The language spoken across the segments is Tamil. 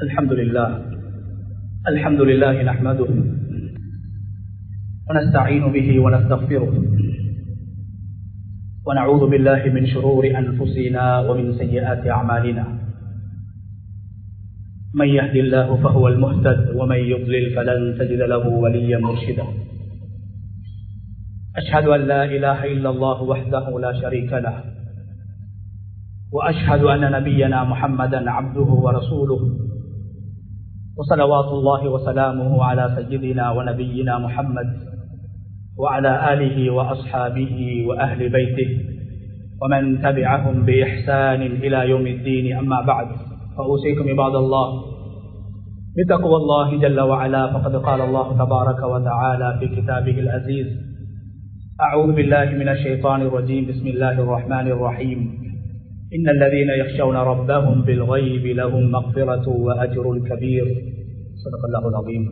الحمد لله نحمده ونستعين به ونستغفره ونعوذ بالله من شرور أنفسنا ومن سيئات أعمالنا من يهد الله فهو المهتد ومن يضلل فلن تجد له وليا مرشدا أشهد أن لا إله إلا الله وحده لا شريك له وأشهد أن نبينا محمدا عبده ورسوله وصلوات الله وسلامه على سيدنا ونبينا محمد وعلى آله وأصحابه وأهل بيته ومن تبعهم بإحسان إلى يوم الدين. أما بعد فأوصيكم عباد الله بتقوى الله جل وعلا، فقد قال الله تبارك وتعالى في كتابه العزيز: أعوذ بالله من الشيطان الرجيم، بسم الله الرحمن الرحيم، إن الذين يخشون ربهم بالغيب لهم مغفرة وأجر كبير. صدق الله العظيم.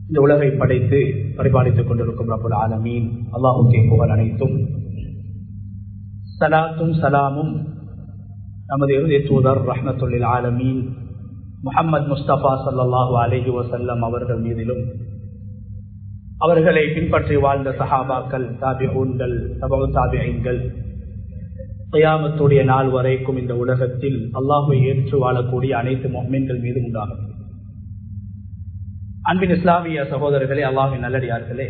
இந்த உலகை படைத்து பரிபாலித்துக் கொண்டிருக்கும் ரப்புல் ஆலமீன் அல்லாஹ்வுக்கே புகழ் அனைத்தும். ஸலாத்தும் ஸலாமும் நமது இறுதி தூதர் ரஹ்மத்துல் லில் ஆலமீன் முஹம்மது முஸ்தபா ஸல்லல்லாஹு அலைஹி வஸல்லம் அவர்கள் மீதிலும், அவர்களை பின்பற்றி வாழ்ந்த சஹாபாக்கள், தாபிஊன்கள், தபஉ தாபிஈன்கள், கியாமத்துடைய நாள் வரைக்கும் இந்த உலகத்தில் அல்லாஹ்வை ஏற்று வாழக்கூடிய அனைத்து முஃமின்கள் மீது உண்டாகும். அன்பின் இஸ்லாமிய சகோதரர்களே, அல்லாஹ்வின் நல்லடியார்களே,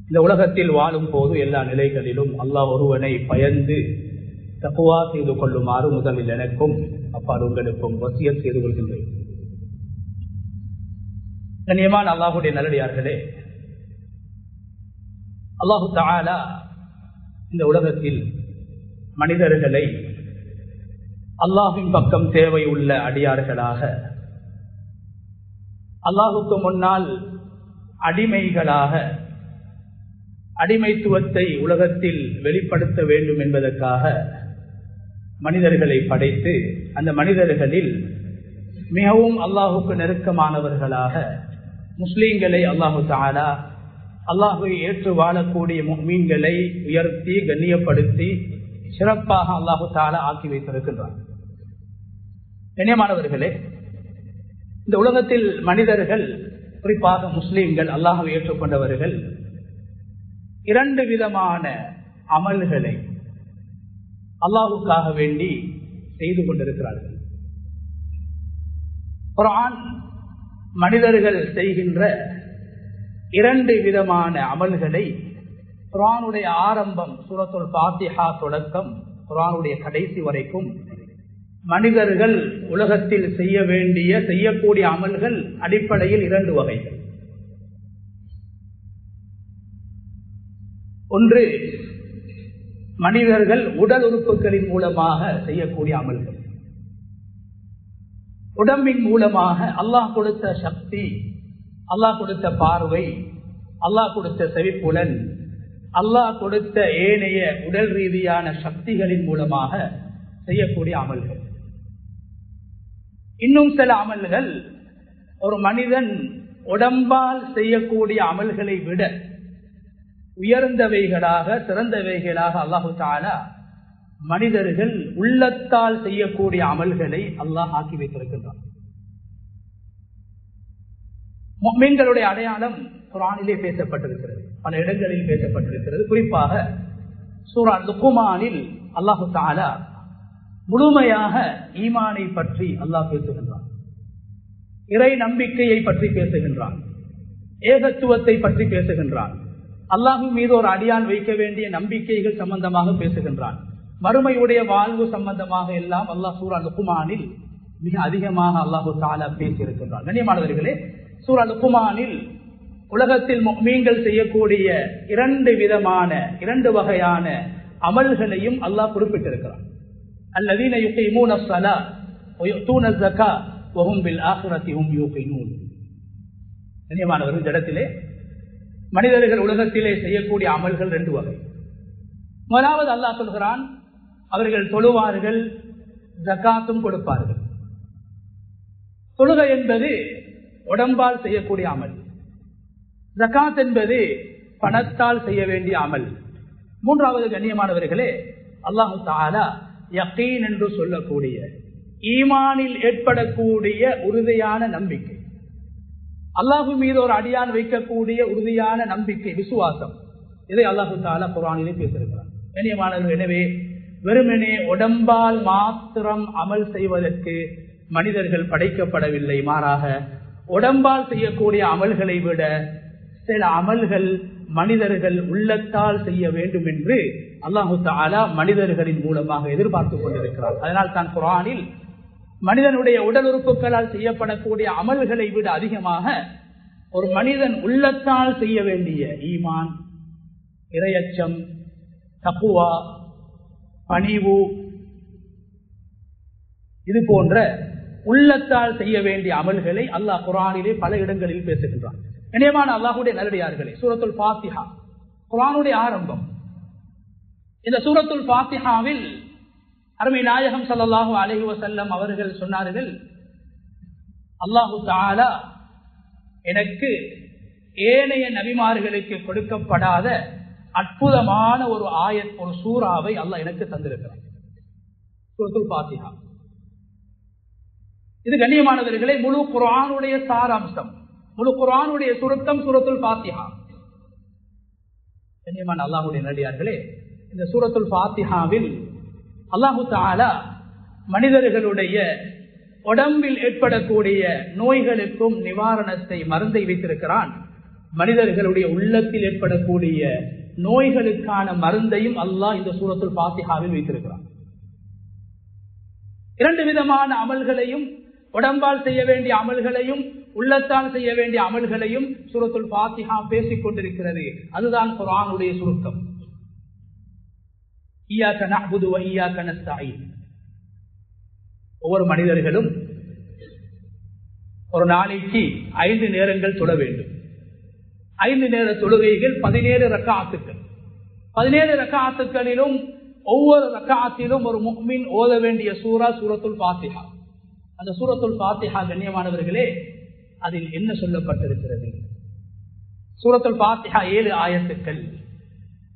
இந்த உலகத்தில் வாழும் போது எல்லா நிலைகளிலும் அல்லாஹ் ஒருவனை பயந்து தக்வா செய்து கொள்ளுமாறு முதலில் எனக்கும் அப்பால் உங்களுக்கும் வசியத் செய்து கொள்கின்றேன். கண்ணியமான அல்லாஹ்வுடைய நல்லடியார்களே, அல்லாஹு தஆலா இந்த உலகத்தில் மனிதர்களை அல்லாஹ்வின் பக்கம் தேவை உள்ள அடியார்களாக, அல்லாஹுக்கு முன்னால் அடிமைகளாக, அடிமைத்துவத்தை உலகத்தில் வெளிப்படுத்த வேண்டும் என்பதற்காக மனிதர்களை படைத்து, அந்த மனிதர்களில் மிகவும் அல்லாஹுக்கு நெருக்கமானவர்களாக முஸ்லீம்களை அல்லாஹு தஆலா அல்லாஹ்வை ஏற்று வாழக்கூடிய முஃமின்களை உயர்த்தி கண்ணியப்படுத்தி சிறப்பாக அல்லாஹு தஆலா ஆக்கி வைத்திருக்கின்றார். கண்ணியமானவர்களே, இந்த உலகத்தில் மனிதர்கள், குறிப்பாக முஸ்லீம்கள், அல்லாஹ்வை ஏற்றுக்கொண்டவர்கள் இரண்டு விதமான அமல்களை அல்லாஹ்வுக்காக வேண்டி செய்து கொண்டிருக்கிறார்கள். குர்ஆன் மனிதர்கள் செய்கின்ற இரண்டு விதமான அமல்களை குர்ஆனுடைய ஆரம்பம் சூரத்துல் ஃபாத்திஹா தொடக்கம் குர்ஆனுடைய கடைசி வரைக்கும் மனிதர்கள் உலகத்தில் செய்ய வேண்டிய, செய்யக்கூடிய அமல்கள் அடிப்படையில் இரண்டு வகைகள். ஒன்று, மனிதர்கள் உடல் உறுப்புகளின் மூலமாக செய்யக்கூடிய அமல்கள். உடம்பின் மூலமாக அல்லாஹ் கொடுத்த சக்தி, அல்லாஹ் கொடுத்த பார்வை, அல்லாஹ் கொடுத்த செவிப்புலன், அல்லாஹ் கொடுத்த ஏனைய உடல் ரீதியான சக்திகளின் மூலமாக செய்யக்கூடிய அமல்கள். இன்னும் சில அமல்கள் ஒரு மனிதன் உடம்பால் செய்யக்கூடிய அமல்களை விட உயர்ந்தவைகளாக, சிறந்தவைகளாக அல்லாஹு தஆலா மனிதர்கள் உள்ளத்தால் செய்யக்கூடிய அமல்களை அல்லாஹ் ஆக்கி வைத்திருக்கின்றார். முஃமின்களுடைய அடையாளம் குர்ஆனிலே பேசப்பட்டிருக்கிறது, பல இடங்களில் பேசப்பட்டிருக்கிறது. குறிப்பாக சூரா லுக்மானில் அல்லாஹு தஆலா முழுமையாக ஈமானை பற்றி அல்லாஹ் பேசுகின்றான், இறை நம்பிக்கையை பற்றி பேசுகின்றான், ஏகத்துவத்தை பற்றி பேசுகின்றான், அல்லாஹ்வின் மீது ஒரு அடியான் வைக்க வேண்டிய நம்பிக்கைகள் சம்பந்தமாக பேசுகின்றான், மறுமையுடைய வாழ்வு சம்பந்தமாக எல்லாம் அல்லாஹ் சூரா லுக்மானில் மிக அதிகமாக அல்லாஹு தஆலா பேசியிருக்கின்றான். கண்ணியமானவர்களே, சூரா லுக்மானில் உலகத்தில் முஃமின்கள் செய்யக்கூடிய இரண்டு வகையான அமல்களையும் அல்லாஹ் குறிப்பிட்டிருக்கிறான். அல்லதீன யுகீமூன ஸலாத் வ யுத்தூன ஸகாத் வ ஹும் பில் ஆখিরাতি ஹும் யூகினூன். கண்ணியமானவர்கள், இந்த இடத்திலே மனிதர்கள் உலகத்திலே செய்யக்கூடிய அமல்கள் ரெண்டு வகை. முதலாவது அல்லாஹ் சொல்கிறான், அவர்கள் தொழுவார்கள், ஜகாத்தும் கொடுப்பார்கள். தொழுகை என்பது உடம்பால் செய்யக்கூடிய அமல், ஜகாத் என்பது பணத்தால் செய்ய வேண்டிய அமல். மூன்றாவது கண்ணியமானவர்களே, அல்லாஹு தஆலா யகீன் என்று சொல்லக்கூடிய ஈமானில் ஏற்படக்கூடிய உறுதியான நம்பிக்கை, அல்லாஹு மீது ஒரு அடியான் வைக்கக்கூடிய உறுதியான நம்பிக்கை, விசுவாசம். இதை அல்லாஹு தஆலா குர்ஆனிலே பேசியிருக்கிறார். கண்ணியமானவர்களே, எனவே வெறுமனே உடம்பால் மாத்திரம் அமல் செய்வதற்கு மனிதர்கள் படைக்கப்படவில்லை. மாறாக உடம்பால் செய்யக்கூடிய அமல்களை விட சில அமல்கள் மனிதர்கள் உள்ளத்தால் செய்ய வேண்டும் என்று அல்லாஹு தஆலா மனிதர்களின் மூலமாக எதிர்பார்த்துக் கொண்டிருக்கிறார். அதனால் தான் குர்ஆனில் மனிதனுடைய உடல் உறுப்புகளால் செய்யப்படக்கூடிய அமல்களை விட அதிகமாக ஒரு மனிதன் உள்ளத்தால் செய்ய வேண்டிய ஈமான், இறையச்சம், தக்வா, பணிவு, இது போன்ற உள்ளத்தால் செய்ய வேண்டிய அமல்களை அல்லாஹ் குர்ஆனிலே பல இடங்களில் பேசுகின்றான். கண்ணியமான அல்லாஹ்வுடைய நல்லடியார்களே, சூரத்துல் ஃபாத்திஹா குர்ஆனுடைய ஆரம்பம். இந்த சூரத்துல் ஃபாத்திஹாவில் அருமை நாயகம் ஸல்லல்லாஹு அலைஹி வஸல்லம் அவர்கள் சொன்னார்கள், அல்லாஹு தஆலா எனக்கு ஏனைய நபிமார்களுக்கு கொடுக்கப்படாத அற்புதமான ஒரு ஆயத், ஒரு சூறாவை அல்லாஹ் எனக்கு தந்திருக்கிறார். சூரத்துல் ஃபாத்திஹா இது கண்ணியமானவர்களே முழு குர்ஆனுடைய சாராம்சம், முழு குர்ஆனுடைய சுருக்கம் சூரத்துல் ஃபாத்திஹா. கண்ணியமான அல்லாஹ்வுடைய நல்லடியார்களே, இந்த சூரத்துல் ஃபாத்திஹாவில் அல்லாஹு தஆலா மனிதர்களுடைய உடம்பில் ஏற்படக்கூடிய நோய்களுக்கும் நிவாரணத்தை, மருந்தை வைத்திருக்கிறான். மனிதர்களுடைய உள்ளத்தில் ஏற்படக்கூடிய நோய்களுக்கான மருந்தையும் அல்லாஹ் இந்த சூரத்துல் ஃபாத்திஹாவில் வைத்திருக்கிறான். இரண்டு விதமான அமல்களையும், உடம்பால் செய்ய வேண்டிய அமல்களையும் உள்ளத்தால் செய்ய வேண்டிய அமல்களையும் சூரத்துல் ஃபாத்திஹா பேசிக் கொண்டிருக்கிறது. அதுதான் குர்ஆனுடைய சுருக்கம். இய்யாக நஅ்புது வ இய்யாக நஸ்தஈன். ஒவ்வொரு மனிதர்களும் ஒரு நாளைக்கு 5 நேரங்கள் தொழ வேண்டும். 5 நேர தொழுகைகள் 17 ரக்அத்துகள். 17 ரக்அத்துகளிலும் ஒவ்வொரு ரக்அத்திலும் ஒரு முஃமின் ஓத வேண்டிய சூரா சூரத்துல் ஃபாத்திஹா. அந்த சூரத்துல் ஃபாத்திஹா கண்ணியமானவர்களே, அதில் என்ன சொல்லப்பட்டிருக்கிறது? சூரத்துல் ஃபாத்திஹா 7 ஆயத்துக்கள்.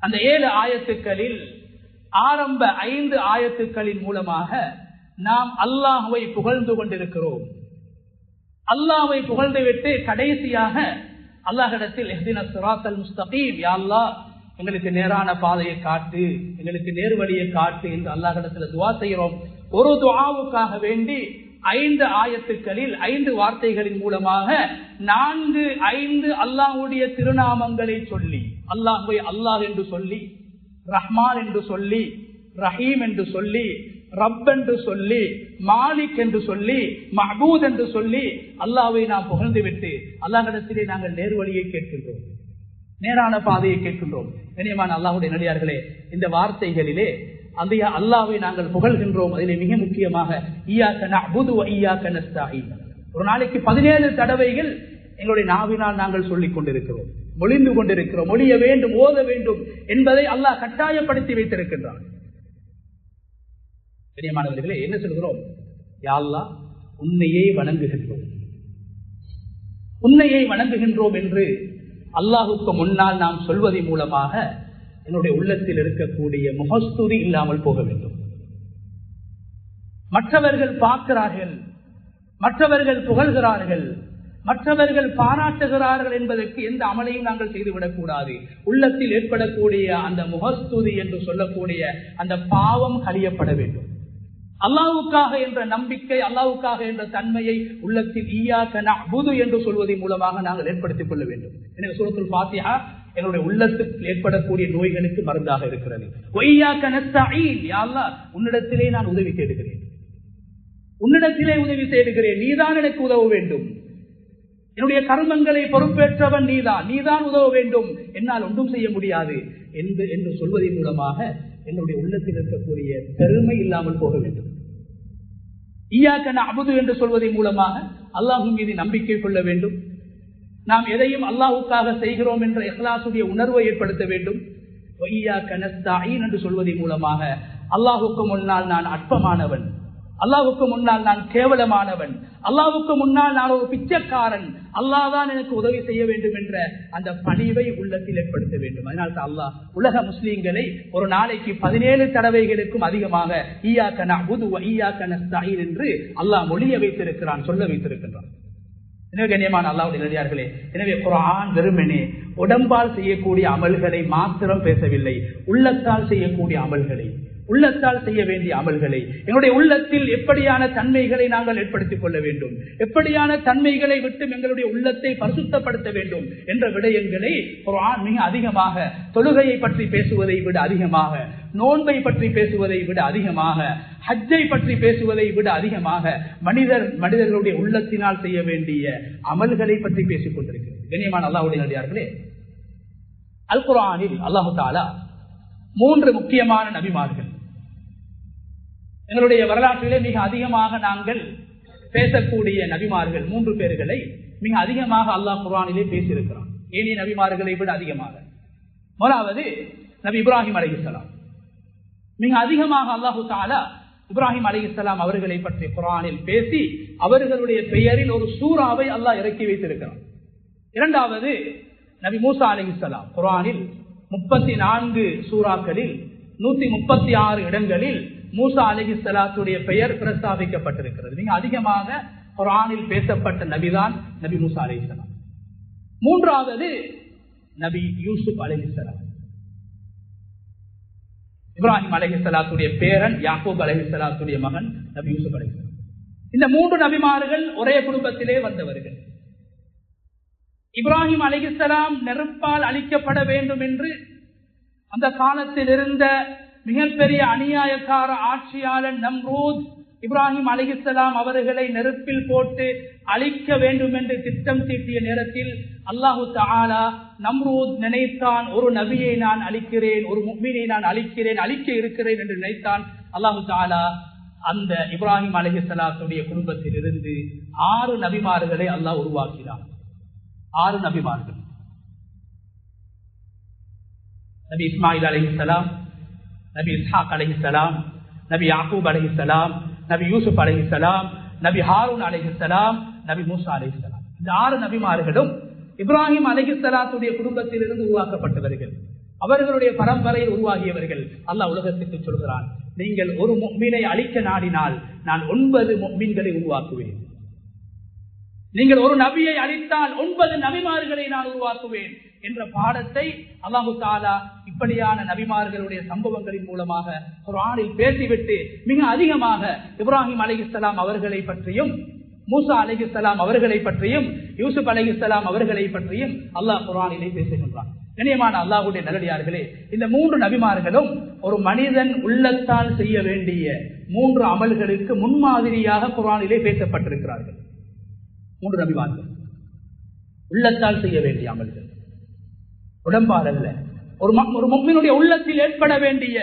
அந்த 7 ஆயத்துக்களில் ஆரம்ப 5 ஆயத்துக்களின் மூலமாக நாம் அல்லாஹ்வை புகழ்ந்து கொண்டிருக்கிறோம். அல்லாஹ்வை புகழ்ந்துவிட்டு கடைசியாக அல்லாஹ்விடத்தில் இஹ்தினஸ் ஸிராத்தல் முஸ்தகீம், யா அல்லாஹ் எங்களுக்கு நேரான பாதையை காட்டு, எங்களுக்கு நேர்வழியை காட்டு என்று அல்லாஹ்விடத்தில் துஆ செய்கிறோம். ஒரு துஆவுக்காக வேண்டி 5 ஆயத்துக்களில் 5 வார்த்தைகளின் மூலமாக 4-5 அல்லாஹ்வுடைய திருநாமங்களை சொல்லி, அல்லாஹ்வை அல்லாஹ் என்று சொல்லி, ரஹ்மான் என்று சொல்லி, ரஹீம் என்று சொல்லி, ரப் என்று சொல்லி, மாலிக் என்று சொல்லி, மஹ்பூத் என்று சொல்லி அல்லாஹ்வை நாம் புகழ்ந்துவிட்டு அல்லாஹ்விடத்திலே நாங்கள் நேர்வழியை கேட்கின்றோம், நேரான பாதையை கேட்கின்றோம். கண்ணியமான அல்லாஹ்வுடைய நல்லடியார்களே, இந்த வார்த்தைகளிலே அந்த அல்லாஹ்வை நாங்கள் புகழ்கின்றோம். அதிலே மிக முக்கியமாக இய்யாக நஅ்புது வ இய்யாக நஸ்தஈன். ஒரு நாளைக்கு 17 தடவைகள் எங்களுடைய நாவினால் நாங்கள் சொல்லிக் கொண்டிருக்கிறோம், மொழிந்து கொண்டிருக்கிறோம். மொழிய வேண்டும், ஓத வேண்டும் என்பதை அல்லாஹ் கட்டாயப்படுத்தி வைத்திருக்கின்றான். கண்ணியமானவர்களே, என்ன சொல்கிறோம்? யா அல்லாஹ் உன்னையே வணங்குகின்றோம், உன்னையே வணங்குகின்றோம் என்று அல்லாஹுக்கு முன்னால் நாம் சொல்வதன் மூலமாக என்னுடைய உள்ளத்தில் இருக்கக்கூடிய முகஸ்துதி இல்லாமல் போக வேண்டும். மற்றவர்கள் பார்க்கிறார்கள், மற்றவர்கள் புகழ்கிறார்கள், மற்றவர்கள் பாராட்டுகிறார்கள் என்பதற்கு எந்த அமலையும் நாங்கள் செய்துவிடக் கூடாது. உள்ளத்தில் ஏற்படக்கூடிய அந்த முகஸ்துதி என்று சொல்லக்கூடிய அந்த பாவம் கழியப்பட வேண்டும். அல்லாஹ்வுக்காக என்ற நம்பிக்கை, அல்லாஹ்வுக்காக என்ற தன்மையை உள்ளத்தில் இய்யாக நஅ்புது என்று சொல்வதன் மூலமாக நாங்கள் ஏற்படுத்திக் கொள்ள வேண்டும். எனவே சூரத்துல் ஃபாத்திஹா என்னுடைய உள்ளத்தில் ஏற்படக்கூடிய நோய்களுக்கு மருந்தாக இருக்கிறது. வ இய்யாக நஸ்தஈன், யா அல்லாஹ் உன்னிடத்திலே நான் உதவி தேடுகிறேன், உன்னிடத்திலே உதவி தேடுகிறேன், நீதான் எனக்கு உதவ வேண்டும். என்னுடைய கர்மங்களை பொறுப்பேற்றவன் நீதான், நீதான் உதவ வேண்டும், என்னால் ஒன்றும் செய்ய முடியாது என்று சொல்வதன் மூலமாக என்னுடைய உள்ளத்தில் இருக்கக்கூடிய பெருமை இல்லாமல் போக வேண்டும். இய்யாக நஅ்புது என்று சொல்வதன் மூலமாக அல்லாஹ்வின் மீது நம்பிக்கை கொள்ள வேண்டும். நாம் எதையும் அல்லாஹ்வுக்காக செய்கிறோம் என்ற இஹ்லாஸுடைய உணர்வை ஏற்படுத்த வேண்டும். வ இய்யாக நஸ்தஈன் என்று சொல்வதன் மூலமாக அல்லாஹ்வுக்கு முன்னால் நான் அற்பமானவன், அல்லாஹ்வுக்கு முன்னால் நான் கேவலமானவன், அல்லாஹ்வுக்கு முன்னால் நான் ஒரு பிச்சைக்காரன், அல்லாஹ் தான் எனக்கு உதவி செய்ய வேண்டும் என்ற அந்த பணிவை உள்ளத்தில் ஏற்படுத்த வேண்டும். அதனால்தான் அல்லாஹ் உலக முஸ்லீம்களை ஒரு நாளைக்கு 17 தடவைகளுக்கும் அதிகமாக ஈயாக்க நஅ்புது வ ஈயாக்க நஸ்தஈன் என்று அல்லாஹ் மொழிய வைத்திருக்கிறான், சொல்ல வைத்திருக்கின்றான். எனவே கண்ணியமான அல்லாஹ்வுடைய நல்லடியார்களே, எனவே குர்ஆன் வெறுமனே உடம்பால் செய்யக்கூடிய அமல்களை மாத்திரம் பேசவில்லை, உள்ளத்தால் செய்யக்கூடிய அமல்களை, உள்ளத்தால் செய்ய வேண்டிய அமல்களை, எங்களுடைய உள்ளத்தில் எப்படியான தன்மைகளை நாங்கள் ஏற்படுத்திக் கொள்ள வேண்டும், எப்படியான தன்மைகளை விட்டு எங்களுடைய உள்ளத்தை பரிசுத்தப்படுத்த வேண்டும் என்ற விடயங்களை குர்ஆன் மிக அதிகமாக தொழுகையை பற்றி பேசுவதை விட அதிகமாக, நோன்பை பற்றி பேசுவதை விட அதிகமாக, ஹஜ்ஜை பற்றி பேசுவதை விட அதிகமாக மனிதர்களுடைய உள்ளத்தினால் செய்ய வேண்டிய அமல்களை பற்றி பேசிக் கொண்டிருக்கிறது. கண்ணியமான அல்லாஹ்வுடைய நல்லடியார்களே, அல் குர்ஆனில் அல்லாஹ் தஆலா 3 முக்கியமான நபிமார்கள், எங்களுடைய வரலாற்றிலே மிக அதிகமாக நாங்கள் பேசக்கூடிய நபிமார்கள் 3 பேர்களை மிக அதிகமாக அல்லாஹ் குர்ஆனிலே பேசியிருக்கிறான், ஏனைய நபிமார்களை விட அதிகமாக. முதலாவது நபி இப்ராஹிம் அலைஹிஸ்ஸலாம். மிக அதிகமாக அல்லாஹு தஆலா இப்ராஹிம் அலைஹிஸ்ஸலாம் அவர்களை பற்றி குர்ஆனில் பேசி அவர்களுடைய பெயரில் ஒரு சூராவை அல்லாஹ் இறக்கி வைத்திருக்கிறான். இரண்டாவது நபி மூசா அலைஹிஸ்ஸலாம். குர்ஆனில் 34 சூறாக்களில் 136 இடங்களில் மூசா அலைஹிஸ்ஸலாத்துடைய பெயர் பிரஸ்தாபிக்கப்பட்டிருக்கிறது. மிக அதிகமாக குர்ஆனில் பேசப்பட்ட நபிதான் நபி மூசா அலைஹிஸ்ஸலாம். மூன்றாவது நபி யூசுப் அலைஹிஸ்ஸலாம். இப்ராஹிம் அலைஹிஸ்ஸலாத்துடைய பேரன், யாக்கூப் அலைஹிஸ்ஸலாத்துடைய மகன் நபி யூசுப் அலைஹிஸ்ஸலாம். இந்த 3 நபிமார்கள் ஒரே குடும்பத்திலே வந்தவர்கள். இப்ராஹிம் அலைஹிஸ்ஸலாம் நெருப்பால் அழிக்கப்பட வேண்டும் என்று அந்த காலத்தில் இருந்த மிகப்பெரிய அநியாயக்கார ஆட்சியாளர் நம்ரூத் இப்ராஹிம் அலைஹிஸ்ஸலாம் அவர்களை நெருப்பில் போட்டு அழிக்க வேண்டும் என்று திட்டம் தீட்டிய நேரத்தில் அல்லாஹு தஆலா நம்ரூத் நினைத்தான், ஒரு நபியை நான் அழிக்கிறேன், ஒரு முஃமினை நான் அழிக்க இருக்கிறேன் என்று நினைத்தான். அல்லாஹு தஆலா அந்த இப்ராஹிம் அலைஹிஸ்ஸலாத்துடைய குடும்பத்தில் இருந்து 6 நபிமார்களை அல்லாஹ் உருவாக்கினான். 6 நபிமார்கள். நபி இஸ்மாயில் அலைஹிஸ்ஸலாம், நபி இஸ்ஹாக் அலைஹிஸ்ஸலாம், நபி யாக்கூப் அலைஹிஸ்ஸலாம், நபி யூசுப் அலைஹிஸ்ஸலாம், நபி ஹாரூன் அலைஹிஸ்ஸலாம், நபி மூசா அலைஹிஸ்ஸலாம். இந்த 6 நபிமார்களும் இப்ராஹிம் அலைஹிஸ்ஸலாத்துடைய குடும்பத்திலிருந்து உருவாக்கப்பட்டவர்கள், அவர்களுடைய பரம்பரையில் உருவாகியவர்கள். அல்லாஹ் உலகத்துக்கு சொல்கிறான், நீங்கள் ஒரு முஃமினை அழிக்க நாடினால் நான் 9 முஃமின்களை உருவாக்குவேன். நீங்கள் ஒரு நபியை அழித்தால் 9 நபிமார்களை நான் உருவாக்குவேன் என்ற பாடத்தை அல்லாஹு தஆலா இப்படியான நபிமார்களுடைய சம்பவங்களின் மூலமாக குர்ஆனில் பேசிவிட்டு மிக அதிகமாக இப்ராஹிம் அலைஹிஸ்ஸலாம் அவர்களை பற்றியும், மூசா அலைஹிஸ்ஸலாம் அவர்களை பற்றியும், யூசுப் அலைஹிஸ்ஸலாம் அவர்களை பற்றியும் அல்லாஹ் குர்ஆனிலே பேசுகின்றான். கண்ணியமான அல்லாஹ்வுடைய நல்லடியார்களே, இந்த 3 நபிமார்களும் ஒரு மனிதன் உள்ளத்தால் செய்ய வேண்டிய 3 அமல்களுக்கு முன்மாதிரியாக குர்ஆனிலே பேசப்பட்டிருக்கிறார்கள். 3 நபிமார்கள் உள்ளத்தால் செய்ய வேண்டிய அமல்கள், உடம்பால் அல்ல. ஒரு முஃமினுடைய உள்ளத்தில் ஏற்பட வேண்டிய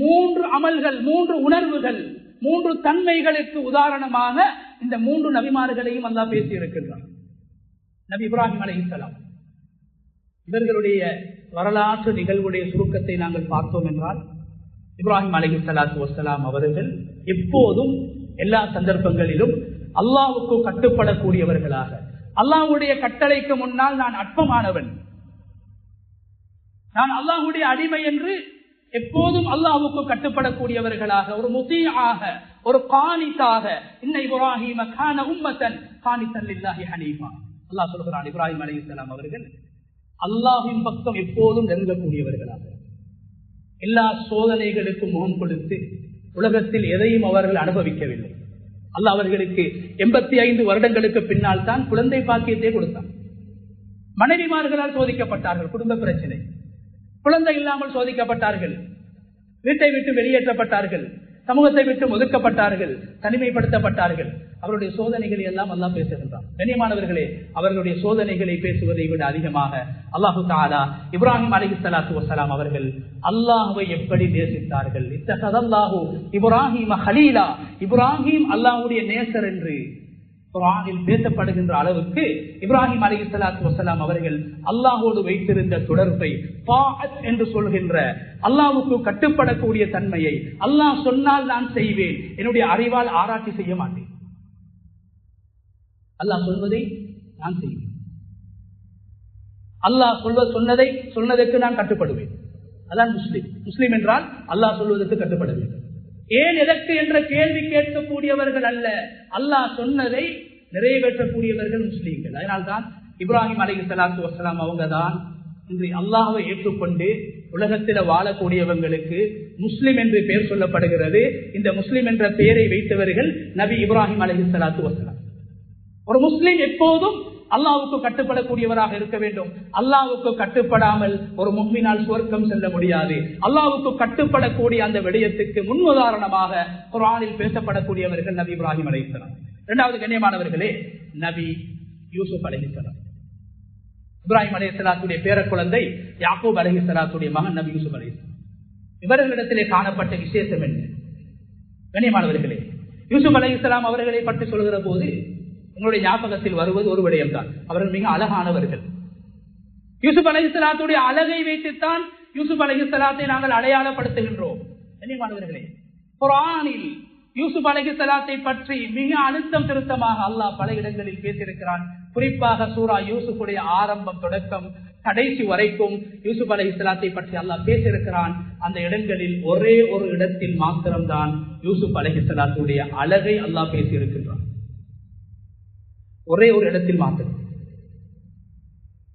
3 அமல்கள், 3 உணர்வுகள், 3 தன்மைகளுக்கு உதாரணமாக இந்த 3 நபிமார்களையும் அல்லாஹ் பேசி இருக்கின்றார். நபி இப்ராஹிம் அலைஹிஸ்ஸலாம் இவர்களுடைய வரலாற்று நிகழ்வுடைய சுருக்கத்தை நாங்கள் பார்த்தோம் என்றால், இப்ராஹிம் அலைஹிஸ்ஸலாத்து வஸ்ஸலாம் அவர்கள் எப்போதும் எல்லா சந்தர்ப்பங்களிலும் அல்லாஹ்வுக்கு கட்டுப்படக்கூடியவர்களாக, அல்லாஹ்வுடைய கட்டளைக்கு முன்னால் நான் அற்பமானவன், நான் அல்லாஹ்வுடைய அடிமை என்று எப்போதும் அல்லாஹ்வுக்கு கட்டுப்படக்கூடியவர்களாக, ஒரு முதீஆக, ஒரு கானிதாக, இன்ன இப்ராஹீம கான உம்மத்தன் கானிதன் லில்லாஹி ஹனீஃபா. அல்லாஹ் சொல்கிறான், இப்ராஹிம் அலைஹிஸ்ஸலாம் அவர்கள் அல்லாஹ்வின் பக்கம் எப்போதும் நெருங்கக்கூடியவர்களாக, எல்லா சோதனைகளுக்கும் முகம் கொடுத்து உலகத்தில் எதையும் அவர்கள் அனுபவிக்கவில்லை. அல்லாஹ் அவர்களுக்கு 85 வருடங்களுக்கு பின்னால் தான் குழந்தை பாக்கியத்தை கொடுத்தான். மனைவிமார்களால் சோதிக்கப்பட்டார்கள், குடும்ப பிரச்சனை, குழந்தை இல்லாமல் சோதிக்கப்பட்டார்கள், வீட்டை விட்டு வெளியேற்றப்பட்டார்கள், சமூகத்தை விட்டு ஒதுக்கப்பட்டார்கள், தனிமைப்படுத்தப்பட்டார்கள். அவருடைய சோதனைகளை எல்லாம் அல்லாஹ் பேசுகின்றான். கண்ணியமானவர்களே, அவர்களுடைய சோதனைகளை பேசுவதை விட அதிகமாக அல்லாஹு தஆலா இப்ராஹிம் அலைஹிஸ்ஸலாத்து வஸ்ஸலாம் அவர்கள் அல்லாஹ்வை எப்படி நேசித்தார்கள். இத்தகதல்லாஹு இப்ராஹிம ஹலீலா, இப்ராஹிம் அல்லாஹ்வுடைய நேசர் என்று குர்ஆனில் பேசப்படுகின்ற அளவுக்கு இப்ராஹிம் அலைஹிஸ்ஸலாத்து வஸ்ஸலாம் அவர்கள் அல்லாஹ்வோடு வைத்திருந்த தொடர்பை, தாஅத் என்று சொல்கின்ற அல்லாஹ்வுக்கு கட்டுப்படக்கூடிய தன்மையை, அல்லாஹ் சொன்னால் நான் செய்வேன், என்னுடைய அறிவால் ஆராய்ச்சி செய்ய மாட்டேன், அல்லாஹ் சொல்வதை நான் செய்வேன், அல்லாஹ் சொன்னதை சொன்னதற்கு நான் கட்டுப்படுவேன். அதான் முஸ்லிம். முஸ்லிம் என்றால் அல்லாஹ் சொல்வதற்கு கட்டுப்பட வேண்டும். ஏன் எதற்கு என்ற கேள்வி கேட்கக்கூடியவர்கள் அல்ல, அல்லாஹ் சொன்னதை நிறைவேற்றக்கூடியவர்கள் முஸ்லீம்கள். அதனால்தான் இப்ராஹிம் அலைஹிஸ்ஸலாத்து வஸ்ஸலாம் அவங்க தான் இன்று அல்லாஹ்வை ஏற்றுக்கொண்டு உலகத்தில் வாழக்கூடியவங்களுக்கு முஸ்லிம் என்று பெயர் சொல்லப்படுகிறது. இந்த முஸ்லிம் என்ற பெயரை வைத்தவர்கள் நபி இப்ராஹிம் அலைஹிஸ்ஸலாத்து வஸ்ஸலாம். ஒரு முஸ்லிம் எப்போதும் அல்லாஹ்வுக்கு கட்டுப்படக்கூடியவராக இருக்க வேண்டும். அல்லாஹ்வுக்கு கட்டுப்படாமல் ஒரு முஃமினால் சுவர்க்கம் செல்ல முடியாது. அல்லாஹ்வுக்கு கட்டுப்படக்கூடிய அந்த விடயத்துக்கு முன்னுதாரணமாக குர்ஆனில் பேசப்படக்கூடியவர்கள் நபி இப்ராஹிம் அலைஹிஸ்ஸலாம். இரண்டாவது கண்ணியமானவர்களே, நபி யூசுப் அலைஹிஸ்ஸலாம். இப்ராஹிம் அலைஹிஸ்ஸலாத்துடைய பேர குழந்தை யாக்கூப் அலைஹிஸ்ஸலாத்துடைய மகன் நபி யூசுப் அலைஹிஸ்ஸலாம். இவர்களிடத்திலே காணப்பட்ட விசேஷம் என்ன? கண்ணியமானவர்களே, யூசுப் அலைஹிஸ்ஸலாம் அவர்களை பற்றி சொல்கிற போது உங்களுடைய ஞாபகத்தில் வருவது ஒரு விடயம்தான். அவர்கள் மிக அழகானவர்கள். யூசுப் அலைஹிஸ்ஸலாத்துடைய அழகை வைத்துத்தான் யூசுப் அலைஹிஸ்ஸலாத்தை நாங்கள் அடையாளப்படுத்துகின்றோம். கண்ணியமானவர்களே, குர்ஆனில் யூசுப் அலைஹிஸ்ஸலாத்தை பற்றி மிக அழுத்தம் திருத்தமாக அல்லாஹ் பல இடங்களில் பேசியிருக்கிறான். குறிப்பாக சூரா யூசுஃபுடைய ஆரம்பம் தொடக்கம் கடைசி வரைக்கும் யூசுப் அலைஹிஸ்ஸலாத்தை பற்றி அல்லாஹ் பேசியிருக்கிறான். அந்த இடங்களில் ஒரே ஒரு இடத்தில் மாத்திரம்தான் யூசுப் அலைஹிஸ்ஸலாத்துடைய அழகை அல்லாஹ் பேசியிருக்கின்றான். ஒரே ஒரு இடத்தில் மாத்திரம்,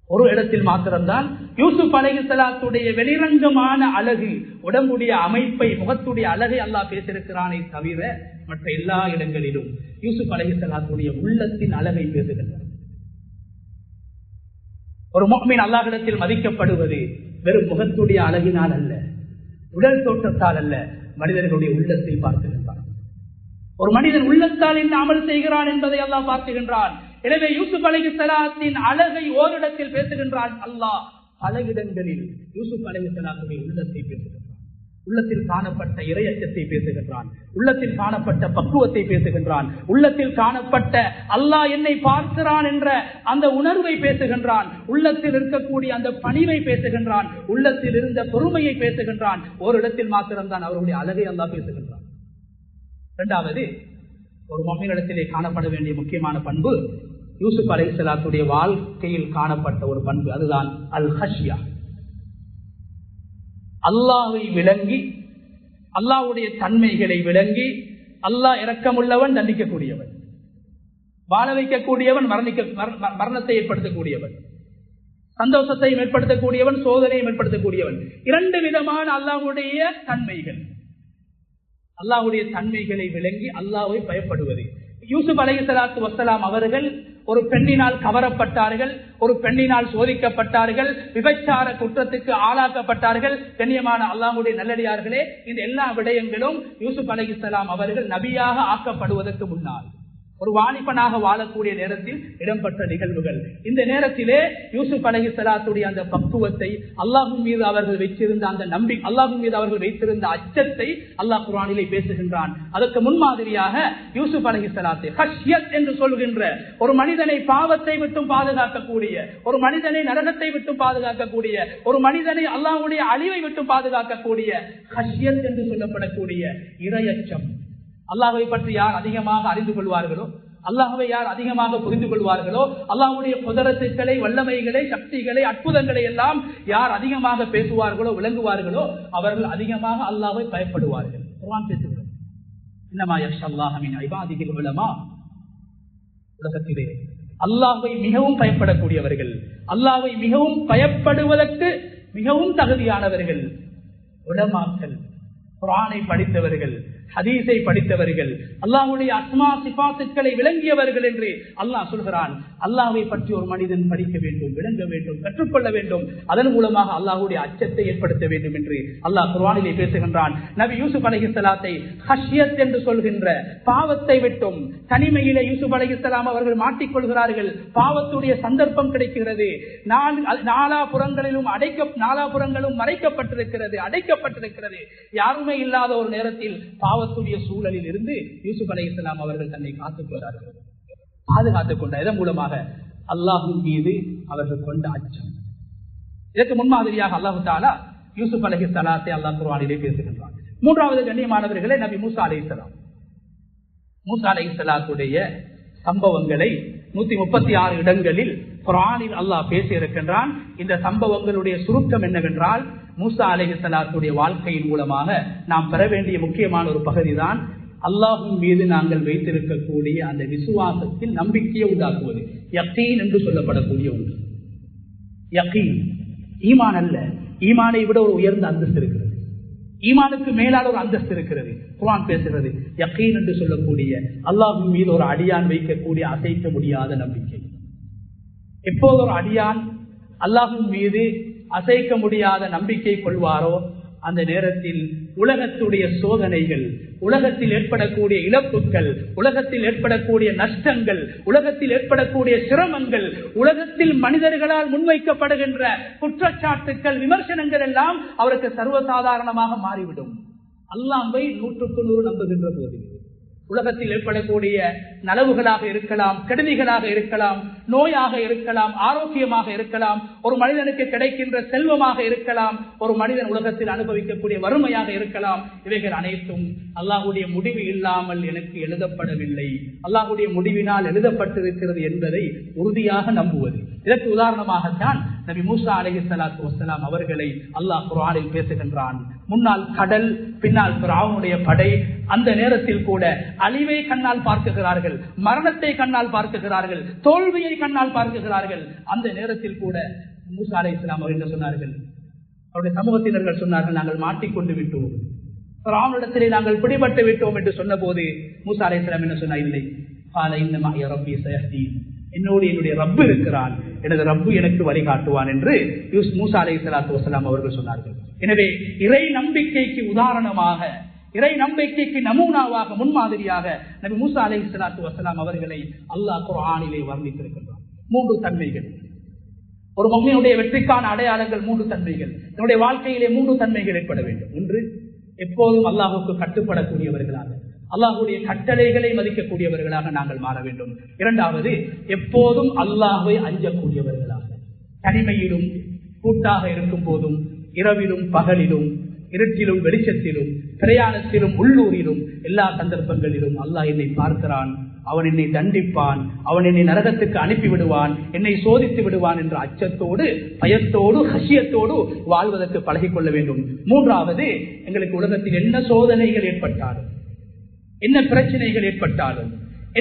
ஒரு இடத்தில் மாத்திரம்தான் யூசுப் அலைஹிஸ்ஸலாத்துடைய வெளிரங்கமான அழகு, உடம்புடைய அமைப்பை, முகத்துடைய அழகை அல்லாஹ் பேசியிருக்கிறானே தவிர மற்ற எல்லா இடங்களிலும் யூசுப் அலைஹிஸ்ஸலாத்துடைய உள்ளத்தின் அழகை பேசுகின்றான். ஒரு முஃமின் அல்லாஹ்விடத்தில் மதிக்கப்படுவது வெறும் முகத்துடைய அழகினால் அல்ல, உடல் தோற்றத்தால் அல்ல, மனிதர்களுடைய உள்ளத்தை பார்க்கின்றான். ஒரு மனிதன் உள்ளத்தால் என்ன அமல் செய்கிறான் என்பதை அல்லாஹ் பார்க்கின்றான். எனவே யூசுப் அலைஹிஸ்ஸலாத்தின் அழகை ஓரிடத்தில் பேசுகின்றான் அல்லாஹ். பல இடங்களில் யூசுப் அலைஹிஸ்ஸலாத்துடைய உள்ளத்தை பேசுகின்றான். உள்ளத்தில் காணப்பட்ட இறையச்சத்தை பேசுகின்றான். உள்ளத்தில் காணப்பட்ட பக்குவத்தை பேசுகின்றான். உள்ளத்தில் காணப்பட்ட அல்லாஹ் என்னை பார்க்கிறான் என்ற அந்த உணர்வை பேசுகின்றான். உள்ளத்தில் இருக்கக்கூடிய அந்த பணிவை பேசுகின்றான். உள்ளத்தில் இருந்த பொறுமையை பேசுகின்றான். ஒரு இடத்தில் மாத்திரம்தான் அவருடைய அழகை அல்லாஹ் பேசுகின்றான். இரண்டாவது, ஒரு முஃமினிடத்திலே காணப்பட வேண்டிய முக்கியமான பண்பு யூசுப் அலைஹிஸ்ஸலாத்துடைய வாழ்க்கையில் காணப்பட்ட ஒரு பண்பு, அதுதான் அல் ஹஷ்யா. அல்லாஹ்வை விளங்கி, அல்லாஹ்வுடைய தன்மைகளை விளங்கி, அல்லாஹ் இரக்கமுள்ளவன், தண்டிக்கக்கூடியவன், வாழ வைக்கக்கூடியவன், மரணத்தை ஏற்படுத்தக்கூடியவன், சந்தோஷத்தை ஏற்படுத்தக்கூடியவன், சோதனையை ஏற்படுத்தக்கூடியவன். இரண்டு விதமான அல்லாஹ்வுடைய தன்மைகள். அல்லாஹ்வுடைய தன்மைகளை விளங்கி அல்லாஹ்வை பயப்படுவது. யூசுப் அலைஹிஸ்ஸலாத்து வஸ்ஸலாம் அவர்கள் ஒரு பெண்ணினால் கவரப்பட்டார்கள், ஒரு பெண்ணினால் சோதிக்கப்பட்டார்கள், விபச்சார குற்றத்துக்கு ஆளாக்கப்பட்டார்கள். கண்ணியமான அல்லாஹ்வுடைய நல்லடியார்களே, இந்த எல்லா விடயங்களும் யூசுப் அலைஹிஸ்ஸலாம் அவர்கள் நபியாக ஆக்கப்படுவதற்கு முன்னால் ஒரு வாலிபனாக வாழக்கூடிய நேரத்தில் இடம்பெற்ற நிகழ்வுகள். இந்த நேரத்திலே யூசுப் அலைஹிஸ்ஸலாத்துடைய அந்த பக்குவத்தை, அல்லாஹ்வின் மீது அவர்கள் வைத்திருந்த அந்த நம்பிக்கை, அல்லாஹ்வின் மீது அவர்கள் வைத்திருந்த அச்சத்தை அல்லாஹ் குர்ஆனிலே பேசுகின்றான். அதற்கு முன்மாதிரியாக யூசுப் அலைஹிஸ்ஸலாத்தை ஹஷ்யத் என்று சொல்கின்ற, ஒரு மனிதனை பாவத்தை விட்டும் பாதுகாக்கக்கூடிய, ஒரு மனிதனை நரகத்தை விட்டும் பாதுகாக்கக்கூடிய, ஒரு மனிதனை அல்லாஹ்வுடைய அழிவை விட்டும் பாதுகாக்கக்கூடிய ஹஷ்யத் என்று சொல்லப்படக்கூடிய இறையச்சம். அல்லாஹ்வை பற்றி யார் அதிகமாக அறிந்து கொள்வார்களோ, அல்லாஹ்வை யார் அதிகமாக புரிந்து கொள்வார்களோ, அல்லாஹ்வுடைய குதரத்துக்களை, வல்லமைகளை, சக்திகளை, அற்புதங்களை எல்லாம் யார் அதிகமாக பேசுவார்களோ, விளங்குவார்களோ, அவர்கள் அதிகமாக அல்லாஹ்வை பயப்படுவார்கள். குர்ஆன் பேசுகிறது, இன்னமா யக்ஷல்லாஹ மின் இபாதிஹில் உலமா. உலகத்திலே அல்லாஹ்வை மிகவும் பயப்படக்கூடியவர்கள், அல்லாஹ்வை மிகவும் பயப்படுவதற்கு மிகவும் தகுதியானவர்கள் உலமாக்கள், குர்ஆனை படித்தவர்கள், ஹதீஸை படித்தவர்கள், அல்லாஹ்வுடைய அஸ்மா சிஃபாத்துக்களை விளங்கியவர்கள் என்று அல்லாஹ் சொல்கிறான். அல்லாஹ்வை பற்றி ஒரு மனிதன் படிக்க வேண்டும், விளங்க வேண்டும், கற்றுக்கொள்ள வேண்டும். அதன் மூலமாக அல்லாஹ்வுடைய அச்சத்தை ஏற்படுத்த வேண்டும் என்று அல்லாஹ் குர்ஆனிலே பேசுகின்றான். நபி யூசுப் அலைஹிஸ்ஸலாத்தை ஹஷ்யத் என்று சொல்கின்ற பாவத்தை விட்டும், தனிமையிலே யூசுப் அலைஹிஸ்ஸலாம் அவர்கள் மாட்டிக்கொள்கிறார்கள். பாவத்துடைய சந்தர்ப்பம் கிடைக்கிறது. நாலாபுறங்களிலும் மறைக்கப்பட்டிருக்கிறது, அடைக்கப்பட்டிருக்கிறது. யாருமே இல்லாத ஒரு நேரத்தில் பாவத்துடைய சூழலில் இருந்து யூசுப் அலைஹிஸ்ஸலாம் அவர்கள் தன்னை காத்துக் கொள்கிறார்கள். பாதுகாத்துக் கொண்டார். இதன் மூலமாக அல்லாஹ்வின் மீது அவர்கள் கொண்ட அச்சம். இதற்கு முன்மாதிரியாக அல்லாஹ் தஆலா யூசுப் அலைஹிஸ்ஸலாத்தை அல்லாஹ் குர்ஆனிலே பேசுகின்றார். மூன்றாவது கண்ணியமானவர்களே, நபி மூசா அலைஹிஸ்ஸலாம். மூசா அலைஹிஸ்ஸலாத்துடைய சம்பவங்களை 136 இடங்களில் குர்ஆனில் அல்லாஹ் பேசி இருக்கின்றான். இந்த சம்பவங்களுடைய சுருக்கம் என்னவென்றால், மூசா அலைஹிஸ்ஸலாத்துடைய வாழ்க்கையின் மூலமாக நாம் பெற வேண்டிய முக்கியமான ஒரு பகுதிதான் அல்லாஹ்வின் மீது நாங்கள் வைத்திருக்கக்கூடிய அந்த விசுவாசத்தில் நம்பிக்கையை உண்டாக்குவது. யகீன் என்று சொல்லப்படக்கூடிய ஒன்று. யகீன் ஈமான் அல்ல, ஈமானை விட ஒரு உயர்ந்த அந்தஸ்து இருக்கிறது. ஈமானுக்கு மேலான ஒரு அந்தஸ்து இருக்கிறது. குர்ஆன் பேசுகிறது யகீன் என்று சொல்லக்கூடிய அல்லாஹ்வின் மீது ஒரு அடியான் வைக்கக்கூடிய அசைக்க முடியாத நம்பிக்கை. எப்போது ஒரு அடியான் அல்லாஹ்வின் மீது அசைக்க முடியாத நம்பிக்கை கொள்வாரோ அந்த நேரத்தில் உலகத்துடைய சோதனைகள், உலகத்தில் ஏற்படக்கூடிய இழப்புகள், உலகத்தில் ஏற்படக்கூடிய நஷ்டங்கள், உலகத்தில் ஏற்படக்கூடிய சிரமங்கள், உலகத்தில் மனிதர்களால் முன்வைக்கப்படுகின்ற குற்றச்சாட்டுக்கள், விமர்சனங்கள் எல்லாம் அவருக்கு சர்வசாதாரணமாக மாறிவிடும். அல்லாஹ்வை 100% நம்புகின்ற போது உலகத்தில் ஏற்படக்கூடிய நலவுகளாக இருக்கலாம், கெடுதிகளாக இருக்கலாம், நோயாக இருக்கலாம், ஆரோக்கியமாக இருக்கலாம், ஒரு மனிதனுக்கு கிடைக்கின்ற செல்வமாக இருக்கலாம், ஒரு மனிதன் உலகத்தில் அனுபவிக்கக்கூடிய வறுமையாக இருக்கலாம். இவைகள் அனைத்தும் அல்லாஹ்வுடைய முடிவு இல்லாமல் எனக்கு எழுதப்படவில்லை, அல்லாஹ்வுடைய முடிவினால் எழுதப்பட்டிருக்கிறது என்பதை உறுதியாக நம்புவது. இதற்கு உதாரணமாகத்தான் நபி மூசா அலைஹிஸ்ஸலாத்து வஸ்ஸலாம் அவர்களை அல்லாஹ் குர்ஆனில் பேசுகின்றான். முன்னால் கடல், பின்னால் ஃபிரௌனுடைய படை. அந்த நேரத்தில் கூட அழிவை கண்ணால் பார்க்குகிறார்கள், மரணத்தை கண்ணால் பார்க்குகிறார்கள், தோல்வியை கண்ணால் பார்க்குகிறார்கள். அந்த நேரத்தில் கூட மூசா அலைஹிஸ்ஸலாம் அவர்கள் என்ன சொன்னார்கள்? அவருடைய சமூகத்தினர்கள் சொன்னார்கள், நாங்கள் மாட்டிக்கொண்டு விட்டோம், ஃபிரௌனிடத்திலே நாங்கள் பிடிபட்டு விட்டோம் என்று சொன்ன போது மூசா அலைஹிஸ்ஸலாம் என்ன சொன்னார்? இல்லை, கால இன்னமா ய ரப்பி சயஹ்தீன், என்னோடு என்னுடைய ரப்பு இருக்கிறான், எனது ரப்பு எனக்கு வழிகாட்டுவான் என்று மூசா அலைஹிஸ்ஸலாத்து வஸ்ஸலாம் அவர்கள் சொன்னார்கள். எனவே இறை நம்பிக்கைக்கு உதாரணமாக, இறை நம்பிக்கைக்கு நமூனாவாக, முன்மாதிரியாக நபி மூசா அலைஹிஸ்ஸலாத்து வஸ்ஸலாம் அவர்களை அல்லாஹ் குர்ஆனிலே வர்ணித்திருக்கின்றார். 3 தன்மைகள். ஒரு முஃமினுடைய வெற்றிக்கான அடையாளங்கள் 3 தன்மைகள். என்னுடைய வாழ்க்கையிலே 3 தன்மைகள் ஏற்பட வேண்டும். ஒன்று, எப்போதும் அல்லாஹ்வுக்கு கட்டுப்படக்கூடியவர்களாக, அல்லாஹ்வுடைய கட்டளைகளை மதிக்கக்கூடியவர்களாக நாங்கள் மாற வேண்டும். இரண்டாவது, எப்போதும் அல்லாஹ்வை அஞ்சக்கூடியவர்களாக, தனிமையிலும் கூட்டாக இருக்கும் போதும், இரவிலும் பகலிலும், இருட்டிலும் வெளிச்சத்திலும், பிரயாணத்திலும் உள்ளூரிலும், எல்லா சந்தர்ப்பங்களிலும் அல்லாஹ் என்னை பார்க்கிறான், அவன் என்னை தண்டிப்பான், அவன் என்னை நரகத்துக்கு அனுப்பிவிடுவான், என்னை சோதித்து விடுவான் என்ற அச்சத்தோடு, பயத்தோடு, ஹஷியத்தோடு வாழ்வதற்கு பழகிக்கொள்ள வேண்டும். மூன்றாவது, எங்களுக்கு உலகத்தில் என்ன சோதனைகள் ஏற்பட்டாலும், என்ன பிரச்சனைகள் ஏற்பட்டாலும்,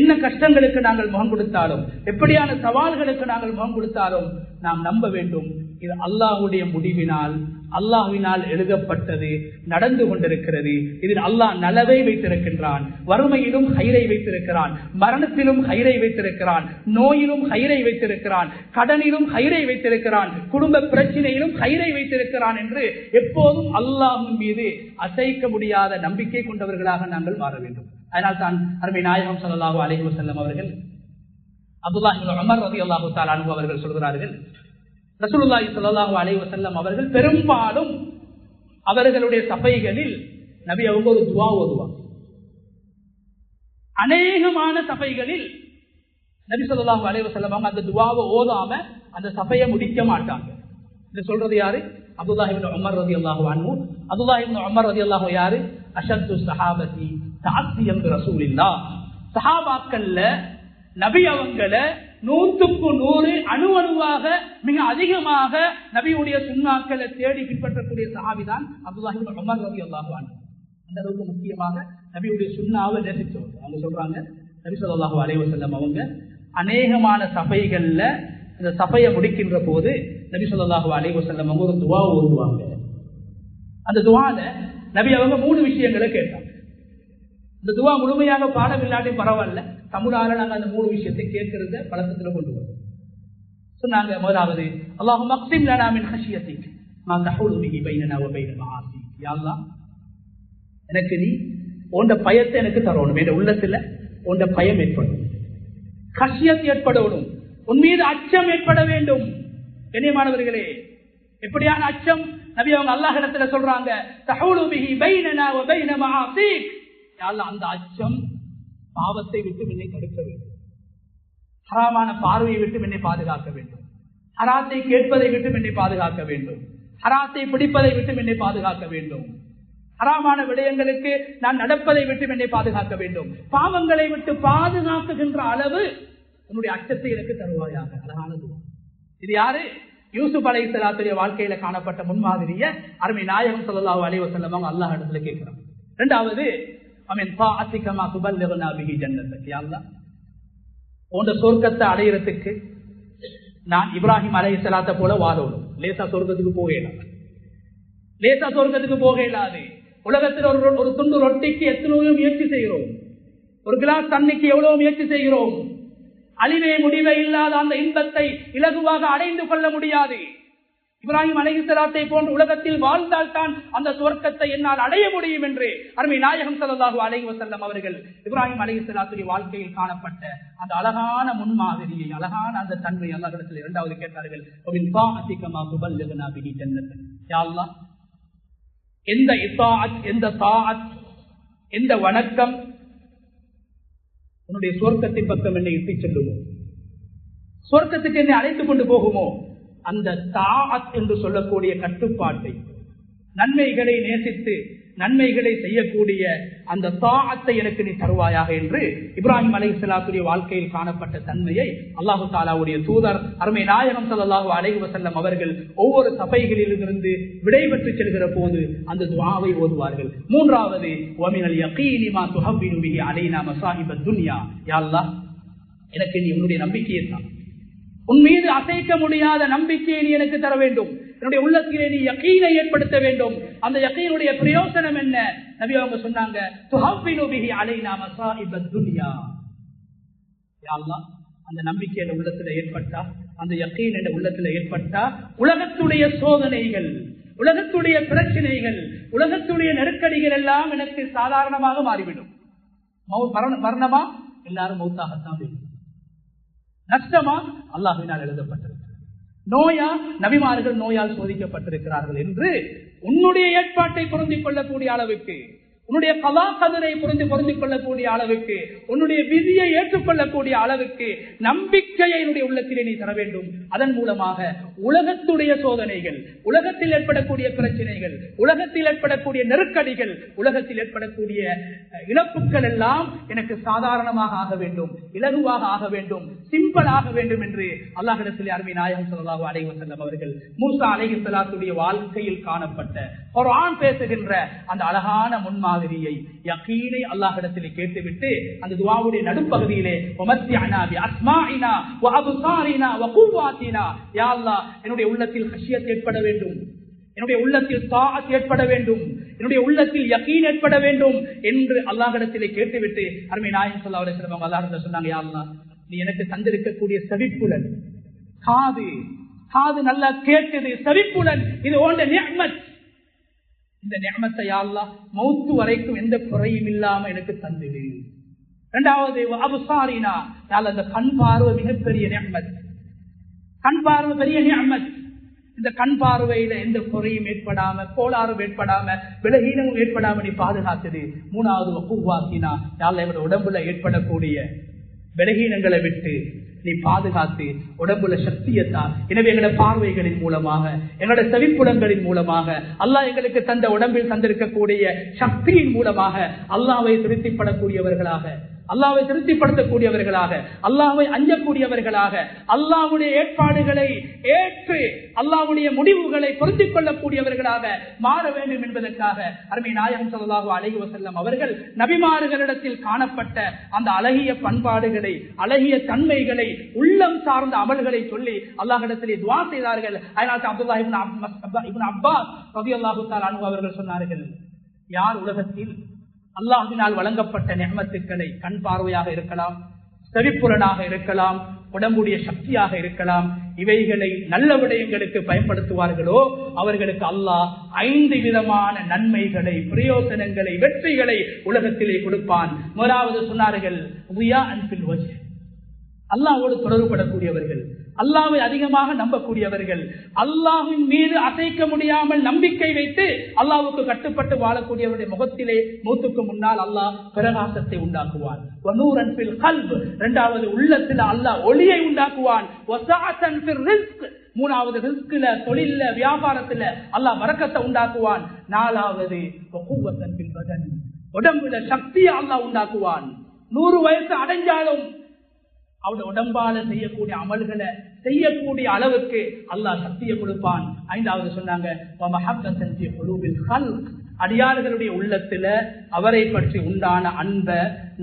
என்ன கஷ்டங்களுக்கு நாங்கள் முகம் கொடுத்தாலும், எப்படியான சவால்களுக்கு நாங்கள் முகம் கொடுத்தாலும் நாம் நம்ப வேண்டும், இது அல்லாஹ்வுடைய முடிவினால், அல்லாஹ்வினால் எழுதப்பட்டது, நடந்து கொண்டிருக்கிறது. இதில் அல்லாஹ் நலவை வைத்திருக்கின்றான், வறுமையிலும் ஹைரை வைத்திருக்கிறான், மரணத்திலும் ஹைரை வைத்திருக்கிறான், நோயிலும் ஹைரை வைத்திருக்கிறான், கடனிலும் ஹைரை வைத்திருக்கிறான், குடும்ப பிரச்சனையிலும் ஹைரை வைத்திருக்கிறான் என்று எப்போதும் அல்லாஹ்வின் மீது அசைக்க முடியாத நம்பிக்கை கொண்டவர்களாக நாங்கள் மாற வேண்டும். அதனால் தான் அருமை நாயகம் ஸல்லல்லாஹு அலைஹி வஸல்லம் அவர்கள், அப்துல்லாஹ் இப்னு உமர் ரலியல்லாஹு தஆலா அன்ஹு அவர்கள் சொல்கிறார்கள், ரசூலுல்லாஹி ஸல்லல்லாஹு அலைஹி வஸல்லம் அவர்கள் பெரும்பாலும் அவர்களுடைய சபைகளில் நபி அவங்க ஒரு துஆ ஓதுவாங்க. அநேகமான சபைகளில் நபி ஸல்லல்லாஹு அலைஹி வஸல்லம் அவங்க அந்த துஆவை ஓதாம அந்த சபையை முடிக்க மாட்டாங்க. இது சொல்றது யாரு? அப்துல்லாஹ் இப்னு உமர் ரலியல்லாஹு அன்ஹு. அப்துல்லாஹ் இப்னு உமர் ரலியல்லாஹு யாரு? அஷத்து ஸஹாபதி தஅஸ்ஸியம் பிரசூலில்லாஹ். சஹாபாக்கள்ல நபி அவங்கள 100க்கு 100 அணுவாக மிக அதிகமாக நபியுடைய சுன்னாக்களை தேடி பின்பற்றக்கூடிய சஹாபிதான் அப்துல்லாஹ் இப்னு உமர் ரலியல்லாஹு அன்ஹு. அந்த அளவுக்கு முக்கியமாக நபியுடைய சுன்னாவை நேசிச்சவங்க. அவங்க சொல்றாங்க, நபி ஸல்லல்லாஹு அலைஹி வஸல்லம் அவங்க அநேகமான சபைகள்ல இந்த சபையை முடிக்கின்ற போது நபி ஸல்லல்லாஹு அலைஹி வஸல்லம் அவங்க ஒரு துஆ ஓதுவாங்க. அந்த துஆல நபி அவங்க 3 விஷயங்களை கேட்டாங்க. இந்த துஆ முழுமையாக பாடமில்லாட்டி பரவாயில்ல, தமிழால நாங்கள் அந்த 3 விஷயத்தை கேட்கறத பழக்கத்துல கொண்டு வரோம். சொன்னாங்க, முதலாவது, அல்லாஹும்ம அக்ஸிம் லனா மின் ஹஷியத்திக் மா தஹூலு பிஹி பைனனா வ பைன மஆசிக். யா அல்லாஹ், எனக்கு நீ உன்ட பயத்தை எனக்கு தரணும், என் உள்ளத்துல உன்ட பயம் ஏற்படும், ஹஷியத் ஏற்படணும், உன் மீது அச்சம் ஏற்பட வேண்டும். கண்ணியமானவர்களே, எப்படியான அச்சம்? நபி அவங்க அல்லாஹ் இடத்துல சொல்றாங்க, தஹூலு பிஹி பைனனா வ பைன மஆசிக். யா அல்லாஹ், அந்த அச்சம் பாவத்தை விட்டு என்னை தடுக்க வேண்டும். ஹராமான பார்வையை விட்டு என்னை பாதுகாக்க வேண்டும், ஹராத்தை கேட்பதை விட்டு என்னை பாதுகாக்க வேண்டும், ஹராத்தை பிடிப்பதை விட்டு என்னை பாதுகாக்க வேண்டும், ஹராமான விடயங்களுக்கு நான் நடப்பதை விட்டு என்னை பாதுகாக்க வேண்டும், பாவங்களை விட்டு பாதுகாக்குகின்ற அளவு உன்னுடைய அச்சத்தை எனக்கு தருவாயாக. அழகானது. இது யாரு? யூசுப் அலைஹிஸ்ஸலாத்துடைய வாழ்க்கையில காணப்பட்ட முன்மாதிரிய அருமை நாயகம் ஸல்லல்லாஹு அலைஹி வஸல்லம் அல்லாஹ் இடத்துல கேட்கிறான். இரண்டாவது, அமீன் தாஅத்திகமா துபல்லிகுனா பிஹி ஜன்னத்தக. யா அல்லாஹ், உன்னுடைய சொர்க்கத்தை அடையறதுக்கு நான் இப்ராஹிம் அலைஹிஸ்ஸலாத்தை போல வாழணும். லேசா சொர்க்கத்துக்கு போக இயலாது. உலகத்தில் ஒரு துண்டு ரொட்டிக்கு எத்தனையோ முயற்சி செய்கிறோம், ஒரு கிளாஸ் தண்ணிக்கு எவ்வளவு முயற்சி செய்கிறோம். அழிவே முடிவே இல்லாத அந்த இன்பத்தை இலகுவாக அடைந்து கொள்ள முடியாது. இப்ராஹிம் அலைஹிஸ்ஸலாத்தை போன்று உலகத்தில் வாழ்ந்தால் தான் அந்த சொர்க்கத்தை என்னால் அடைய முடியும் என்று அருமை நாயகம் ஸல்லல்லாஹு அலைஹி வஸல்லம் அவர்கள் இப்ராஹிம் அலைஹிஸ்ஸலாத்துடைய வாழ்க்கையில் காணப்பட்ட அந்த அழகான முன்மாதிரியை, அழகான அந்த தன்மை அல்லாஹ்விடத்தில் இரண்டாவது கேட்டார்கள். யா அல்லாஹ், எந்த இத்தாஅத், எந்த தாஅத், எந்த வணக்கம் உன்னுடைய சொர்க்கத்தின் பக்கம் என்னை இட்டுச் செல்லுமோ, சொர்க்கத்துக்கு என்னை அழைத்துக் கொண்டு போகுமோ, அந்த தாஅத் என்று சொல்லக்கூடிய கட்டுப்பாட்டை, நன்மைகளை நேசித்து நன்மைகளை செய்யக்கூடிய அந்த தாஅத்தை எனக்கு நீ தருவாயாக என்று இப்ராஹிம் அலைஹிஸ்ஸலாத்துடைய வாழ்க்கையில் காணப்பட்ட தன்மையை அல்லாஹு தஆலாவுடைய தூதர் அருமை நாயகம் ஸல்லல்லாஹு அலைஹி வஸல்லம் அவர்கள் ஒவ்வொரு சபைகளிலிருந்து விடைபெற்று செல்கிற போது அந்த துஆவை ஓதுவார்கள். மூன்றாவது, வமினல் யகீனி மா துஹவ்வினு பிஹி அலைனா மஸாஹிபத் துன்யா. யா அல்லாஹ், எனக்கு நீ உன்னுடைய நம்பிக்கையை தா, உன் மீது அசைக்க முடியாத நம்பிக்கையை நீ எனக்கு தர வேண்டும். என்னுடைய உள்ளத்திலே நீ யகீனை ஏற்படுத்த வேண்டும். அந்த யகீனுடைய பிரயோஜனம் என்ன? நபி அவங்க சொன்னாங்க, துஹவ்வினு பிஹி அலைனா மஸாஹிபத் துன்யா. யா அல்லாஹ், அந்த நம்பிக்கை என்ற உள்ளத்துல ஏற்பட்டா, அந்த யகீன் என்ற உள்ளத்துல ஏற்பட்டா, உலகத்துடைய சோதனைகள், உலகத்துடைய பிரச்சனைகள், உலகத்துடைய நெருக்கடிகள் எல்லாம் எனக்கு சாதாரணமாக மாறிவிடும். மரணமா? எல்லாரும் மௌத்தாகத்தான் வேண்டும். நஷ்டமா? அல்லாஹ்வினால் எழுதப்பட்டிருக்கிறது. நோயா? நபிமார்கள் நோயால் சோதிக்கப்பட்டிருக்கிறார்கள் என்று உன்னுடைய ஏற்பாட்டை பொருந்திக் கொள்ளக்கூடிய அளவுக்கு, உன்னுடைய கலா கதிரை பொருந்திக் கொள்ளக்கூடிய அளவுக்கு, உன்னுடைய விதியை ஏற்றுக்கொள்ளக்கூடிய அளவுக்கு நம்பிக்கையை என்னுடைய உள்ளத்திலே நீ தர வேண்டும். அதன் மூலமாக உலகத்துடைய சோதனைகள், உலகத்தில் ஏற்படக்கூடிய பிரச்சனைகள், உலகத்தில் ஏற்படக்கூடிய நெருக்கடிகள், உலகத்தில் ஏற்படக்கூடிய இழப்புகள் எல்லாம் எனக்கு சாதாரணமாக ஆக வேண்டும், இலகுவாக ஆக வேண்டும், சிம்பிள் ஆக வேண்டும் என்று அல்லாஹ்விடத்தில் அருமை நாயகம் ஸல்லல்லாஹு அலைஹி வஸல்லம் அவர்கள் மூசா அலைஹிஸ்ஸலாத்துடைய வாழ்க்கையில் காணப்பட்ட குர்ஆன் பேசுகின்ற அந்த அழகான முன்மாதிரியை, யகீனை அல்லாஹ்விடத்தில் கேட்டுவிட்டு அந்த துஆவுடைய நடுப்பகுதியிலே வமத்திஅனா பி அஸ்மாஇனா வ அப்சாரினா வ குவாத்தினா. யா அல்லாஹ், என்னுடைய உள்ளத்தில் ஹஷியத் ஏற்பட வேண்டும், என்னுடைய உள்ளத்தில் தாஅத் ஏற்பட வேண்டும், என்னுடைய உள்ளத்தில் யகீன் ஏற்பட வேண்டும் என்று அல்லாஹ்விடத்திலே கேட்டுவிட்டு அருமை நாயகம் ஸல்லல்லாஹு அலைஹி வஸல்லம் அல்லாஹ்விடம் சொன்னாங்க, யா அல்லாஹ், நீ எனக்கு தந்திருக்கக்கூடிய செவிப்புலன், காது நல்லா கேட்குது, செவிப்புலன், இது ஓண்ட நிஅமத். இந்த நிஅமத்தை யா அல்லாஹ் மௌத்து வரைக்கும் எந்த குறையும் இல்லாம எனக்கு தந்தது. இரண்டாவது, அப்சாரினா, யா அல்லாஹ், இந்த கண் பார்வை மிகப்பெரிய நிஅமத், கண் பார்வை பெரிய நிஅமத். இந்த கண் பார்வையில எந்த குறையும் ஏற்படாம, கோளாறும் ஏற்படாம, விலகீனமும் ஏற்படாம நீ பாதுகாத்தது. மூணாவது, வகுவாசினா, யா அல்லாஹ், என்னோட உடம்புல ஏற்படக்கூடிய விலகீனங்களை விட்டு நீ பாதுகாத்து உடம்புல சக்தியத்தான். எனவே எங்களோட பார்வைகளின் மூலமாக, எங்களோட செவிப்புலன்களின் மூலமாக, அல்லாஹ் எங்களுக்கு தந்த உடம்பில் தந்திருக்கக்கூடிய சக்தியின் மூலமாக அல்லாஹ்வை திருப்திப்படக்கூடியவர்களாக, அல்லாஹ்வை திருப்திப்படுத்தக்கூடியவர்களாக, அல்லாஹ்வை அஞ்சக்கூடியவர்களாக, அல்லாஹ்வுடைய ஏற்பாடுகளை ஏற்று அல்லாஹ்வுடைய முடிவுகளை பொருத்திக் கொள்ளக்கூடியவர்களாக மாற வேண்டும் என்பதற்காக அருமை நாயகம் ஸல்லல்லாஹு அலைஹி வஸல்லம் அவர்கள் நபிமார்களிடத்தில் காணப்பட்ட அந்த அழகிய பண்பாடுகளை, அழகிய தன்மைகளை, உள்ளம் சார்ந்த அமல்களை சொல்லி அல்லாஹ்விடத்திலே துஆ செய்தார்கள். அதனால் அப்துல்லாஹ் இப்னு அப்பாஸ் ரலியல்லாஹு தஆலா அன்ஹு அவர்கள் சொன்னார்கள், யார் உலகத்தில் அல்லாஹ்வினால் வழங்கப்பட்ட நிஅமத்துக்களை, கண் பார்வையாக இருக்கலாம், செவிப்புலனாக இருக்கலாம், உடம்புடைய சக்தியாக இருக்கலாம், இவைகளை நல்ல விடயங்களுக்கு பயன்படுத்துவார்களோ அவர்களுக்கு அல்லாஹ் 5 விதமான நன்மைகளை, பிரயோசனங்களை, வெற்றிகளை உலகத்திலே கொடுப்பான். முதலாவது சொன்னார்கள், அல்லாஹ்வோடு தொடர்புபடக்கூடியவர்கள், அல்லாஹ்வை அதிகமாக நம்பக்கூடியவர்கள், அல்லாஹ்வின் மீது அசைக்க முடியாமல் நம்பிக்கை வைத்து அல்லாஹ்வுக்கு கட்டுப்பட்டு வாழக்கூடியவருடைய முகத்திலே மௌத்துக்கு முன்னால் அல்லாஹ் பிரகாசத்தை உண்டாக்குவான். வனூரன் ஃபில் கல்ப், இரண்டாவது உள்ளத்தில் அல்லாஹ் ஒளியை உண்டாக்குவான். வஸஅத்தன் ஃபிர் ரிஸ்க், மூணாவது ரிஸ்க்ல, தொழில்ல, வியாபாரத்துல அல்லாஹ் பரக்கத்தை உண்டாக்குவான். நாலாவது வகுவத்தன் ஃபில் பதன், உடம்புல சக்தியை அல்லாஹ் உண்டாக்குவான். 100 வயசு அடைஞ்சாலும் அவருடைய உடம்பால செய்யக்கூடிய அமல்களை செய்யக்கூடிய அளவுக்கு அல்லாஹ் சக்தியை கொடுப்பான். ஐந்தாவது சொன்னாங்க அடியார்களுடைய உள்ளத்துல அவரை பற்றி உண்டான அன்ப,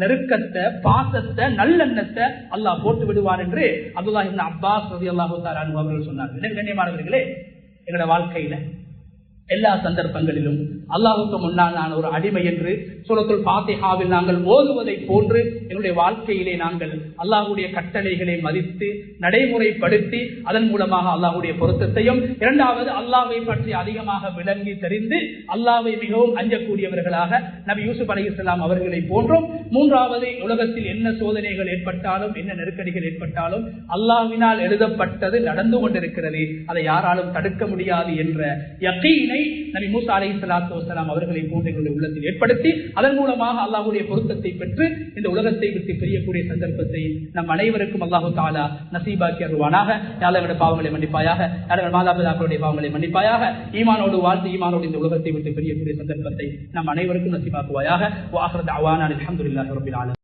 நெருக்கத்தை, பாசத்தை, நல்லெண்ணத்தை அல்லாஹ் போட்டு விடுவார் என்று அப்துல்லாஹ் இப்னு அப்பாஸ் ரலியல்லாஹு தஆலா அன்ஹு அவர்கள் சொன்னார்கள். கண்ணியமானவர்களே, எங்களோட வாழ்க்கையில எல்லா சந்தர்ப்பங்களிலும் அல்லாஹ்வுக்கு முன்னால் நான் ஒரு அடிமை என்று சூரத்துல் ஃபாத்திஹாவில் நாங்கள் ஓதுவதை போன்று என்னுடைய வாழ்க்கையிலே நாங்கள் அல்லாஹ்வுடைய கட்டளைகளை மதித்து நடைமுறைப்படுத்தி அதன் மூலமாக அல்லாஹ்வுடைய பொருத்தத்தையும், இரண்டாவது அல்லாஹ்வை பற்றி அதிகமாக விளங்கி தெரிந்து அல்லாஹ்வை மிகவும் அஞ்சக்கூடியவர்களாக நபி யூசுப் அலைஹிஸ்ஸலாம் அவர்களை போன்றோம். மூன்றாவது, உலகத்தில் என்ன சோதனைகள் ஏற்பட்டாலும் என்ன நெருக்கடிகள் ஏற்பட்டாலும் அல்லாஹ்வினால் எழுதப்பட்டது நடந்து கொண்டிருக்கிறது, அதை யாராலும் தடுக்க முடியாது என்ற யகீனை நபி மூசா அலைஹிஸ்ஸலாத்து வஸலாம் அவர்களை போன்ற எங்களுடைய உள்ளத்தில் ஏற்படுத்தி அதன் மூலமாக அல்லாஹ்வுடைய பொருத்தத்தை பெற்று இந்த உலகத்தை விட்டு பிரியக்கூடிய சந்தர்ப்பத்தை நம் அனைவருக்கும் அல்லாஹு தஆலா நசீபாக்கி அருள்வானாக. யாழ் பாவங்களை மன்னிப்பாயாக, யாழ் மாதாபிதாக்களுடைய பாவங்களை மன்னிப்பாயாக. ஈமானோடு வாழ்ந்து ஈமானோடு இந்த உலகத்தை விட்டு பிரியக்கூடிய சந்தர்ப்பத்தை நம் அனைவருக்கும் நசீபாக்குவாயாக. வ ஆகிரு தஅவானா அல்ஹம்துலில்லாஹி ரப்பில் ஆலமீன்.